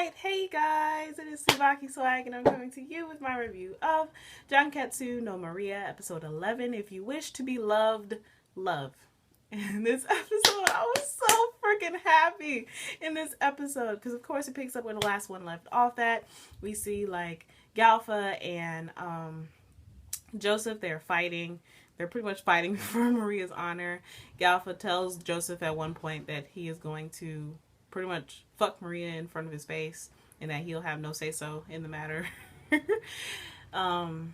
Alright, hey guys, it is Tsubaki Swag and I'm coming to you with my review of Junketsu no Maria, episode 11, If You Wish to Be Loved, Love. In this episode, I was so freaking happy in this episode because of course it picks up where the last one left off at. We see like Galfa and Joseph, they're fighting. They're pretty much fighting for Maria's honor. Galfa tells Joseph at one point that he is going to pretty much fuck Maria in front of his face and that he'll have no say-so in the matter. And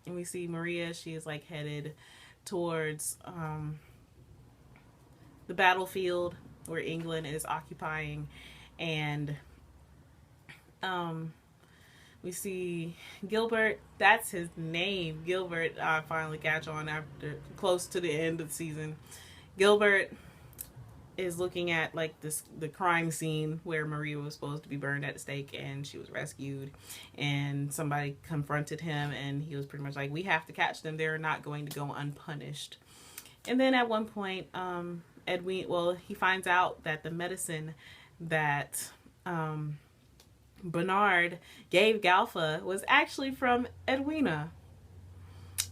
we see Maria, she is like headed towards the battlefield where England is occupying, and we see Gilbert. That's his name, Gilbert. I finally catch on after close to the end of the season. Gilbert is looking at like the crime scene where Maria was supposed to be burned at the stake and she was rescued, and somebody confronted him and he was pretty much like, we have to catch them, they're not going to go unpunished. And then at one point he finds out that the medicine that Bernard gave Galfa was actually from Edwina.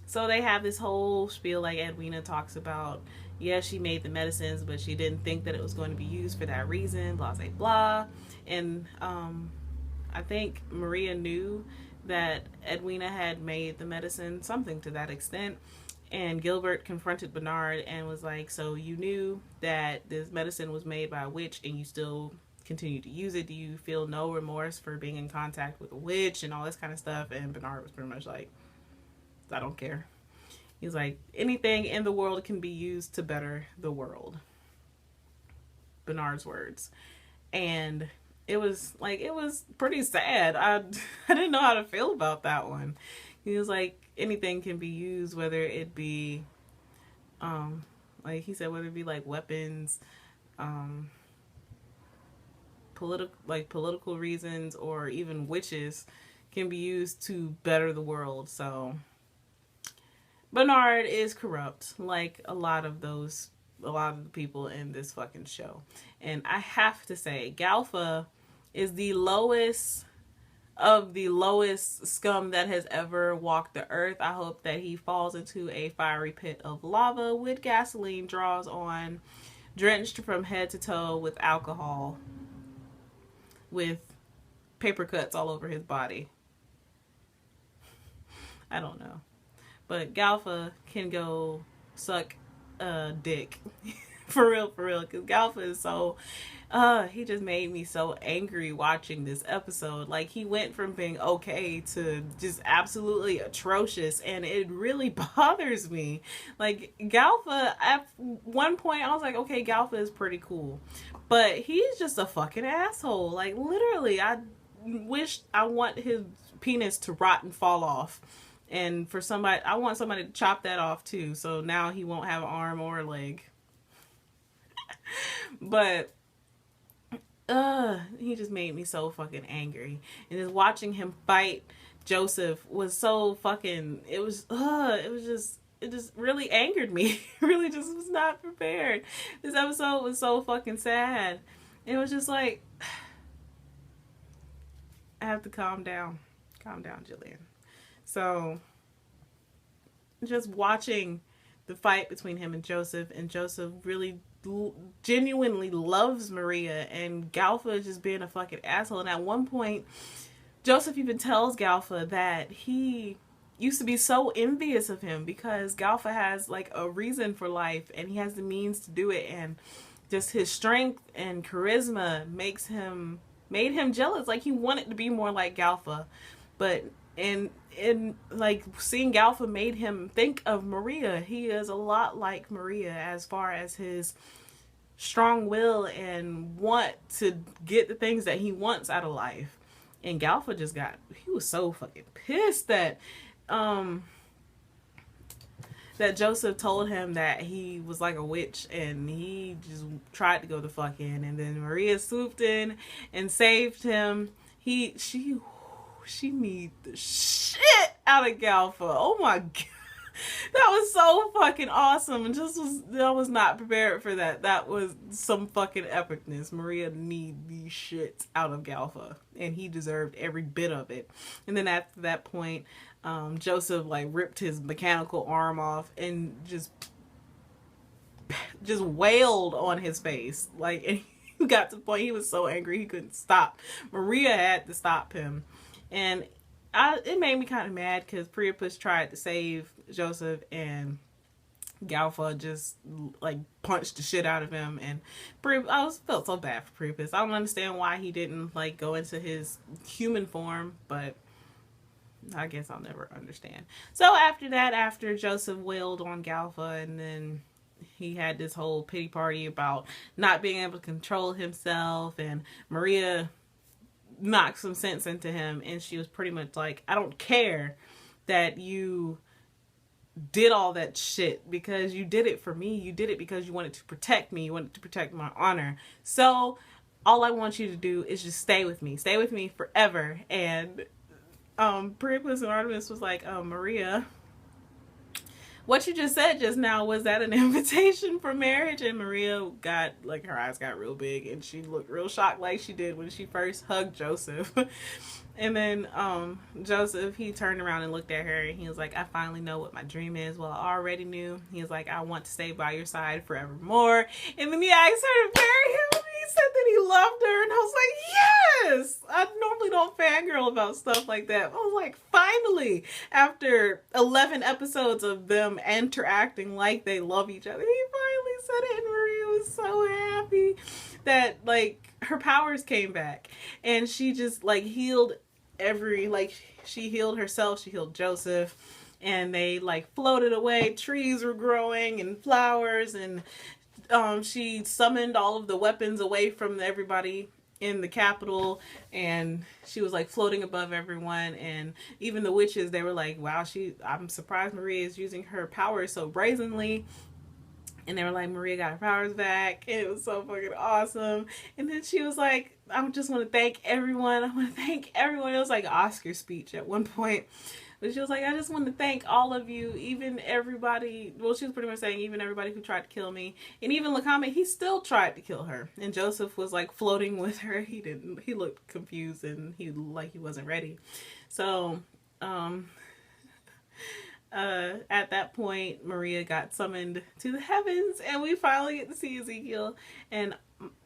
So they have this whole spiel, like Edwina talks about, yeah, she made the medicines, but she didn't think that it was going to be used for that reason, blah, blah, blah. And I think Maria knew that Edwina had made the medicine, something to that extent. And Gilbert confronted Bernard and was like, so you knew that this medicine was made by a witch and you still continue to use it? Do you feel no remorse for being in contact with a witch and all this kind of stuff? And Bernard was pretty much like, I don't care. He's like, anything in the world can be used to better the world. Bernard's words. And it was pretty sad. I didn't know how to feel about that one. He was like, anything can be used, whether it be like he said, whether it be like weapons, political reasons, or even witches can be used to better the world. So Bernard is corrupt, like a lot of the people in this fucking show. And I have to say, Galfa is the lowest of the lowest scum that has ever walked the earth. I hope that he falls into a fiery pit of lava with gasoline draws on, drenched from head to toe with alcohol, with paper cuts all over his body. I don't know. But Galfa can go suck a dick. For real, because Galfa is so, he just made me so angry watching this episode. Like, he went from being okay to just absolutely atrocious, and it really bothers me. Like, Galfa, at one point, I was like, okay, Galfa is pretty cool. But he's just a fucking asshole. Like, literally, I want his penis to rot and fall off. And for somebody, I want somebody to chop that off too. So now he won't have an arm or a leg. But he just made me so fucking angry. And just watching him fight Joseph was so fucking, it just really angered me. Really just was not prepared. This episode was so fucking sad. It was just like, I have to calm down. Calm down, Jillian. So, just watching the fight between him and Joseph really genuinely loves Maria, and Galfa is just being a fucking asshole. And at one point, Joseph even tells Galfa that he used to be so envious of him because Galfa has like a reason for life and he has the means to do it, and just his strength and charisma made him jealous. Like, he wanted to be more like Galfa, but and like seeing Galfa made him think of Maria. He is a lot like Maria as far as his strong will and want to get the things that he wants out of life. And Galfa he was so fucking pissed that that Joseph told him that he was like a witch, and he just tried to go the fuck in, and then Maria swooped in and saved him. She need the shit out of Galfa. Oh my god. That was so fucking awesome, and I was not prepared for that. That was some fucking epicness. Maria need these shits out of Galfa, and he deserved every bit of it. And then after that point, Joseph like ripped his mechanical arm off and just wailed on his face, like, and he got to the point he was so angry he couldn't stop. Maria had to stop him, and it made me kind of mad because Priapus tried to save Joseph, and Galfa just like punched the shit out of him. And felt so bad for Priapus. I don't understand why he didn't like go into his human form, but I guess I'll never understand. So after that, after Joseph wailed on Galfa, and then he had this whole pity party about not being able to control himself, and Maria knocked some sense into him, and she was pretty much like, I don't care that you did all that shit, because you did it for me. You did it because you wanted to protect me. You wanted to protect my honor. So all I want you to do is just stay with me forever. And Priapus and Artemis was like, Maria, what you just said just now, was that an invitation for marriage? And Maria got, like, her eyes got real big, and she looked real shocked, like she did when she first hugged Joseph. And then Joseph, he turned around and looked at her, and he was like, I finally know what my dream is. Well, I already knew. He was like, I want to stay by your side forevermore. And then he asked her to marry him. He said that he loved her, and I was like, yes! I normally don't fangirl about stuff like that. I was like, finally, after 11 episodes of them interacting like they love each other, he finally said it, and Maria was so happy that, like, her powers came back, and she just, like, healed she healed herself, she healed Joseph, and they, like, floated away. Trees were growing and flowers, and she summoned all of the weapons away from everybody in the capital, and she was like floating above everyone. And even the witches, they were like, wow, I'm surprised Maria is using her powers so brazenly. And they were like, Maria got her powers back, and it was so fucking awesome. And then she was like, I just want to thank everyone. I want to thank everyone. It was like an Oscar speech at one point. But she was like, I just want to thank all of you, even everybody. Well, she was pretty much saying even everybody who tried to kill me. And even Lakame, he still tried to kill her. And Joseph was like floating with her. He looked confused, and he wasn't ready. So, at that point, Maria got summoned to the heavens, and we finally get to see Ezekiel and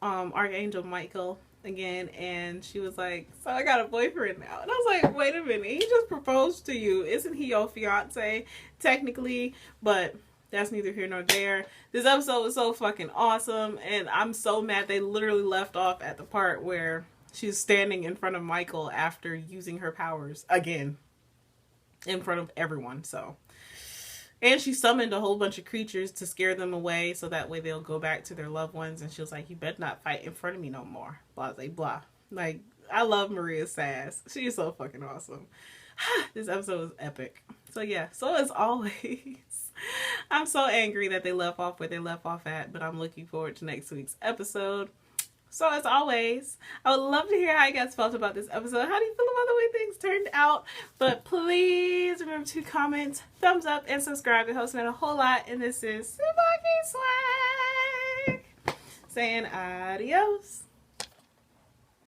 Archangel Michael again. And she was like, so I got a boyfriend now. And I was like, wait a minute, he just proposed to you. Isn't he your fiance technically? But that's neither here nor there. This episode was so fucking awesome, and I'm so mad they literally left off at the part where she's standing in front of Michael after using her powers again in front of everyone. So, and she summoned a whole bunch of creatures to scare them away, so that way they'll go back to their loved ones. And she was like, you better not fight in front of me no more. Blah, blah, blah. Like, I love Maria's sass. She is so fucking awesome. This episode was epic. So yeah, so as always, I'm so angry that they left off where they left off at, but I'm looking forward to next week's episode. So as always, I would love to hear how you guys felt about this episode. How do you feel about the way things turned out? But please remember to comment, thumbs up, and subscribe. It helps me out a whole lot. And this is Tsubaki Swag saying adios.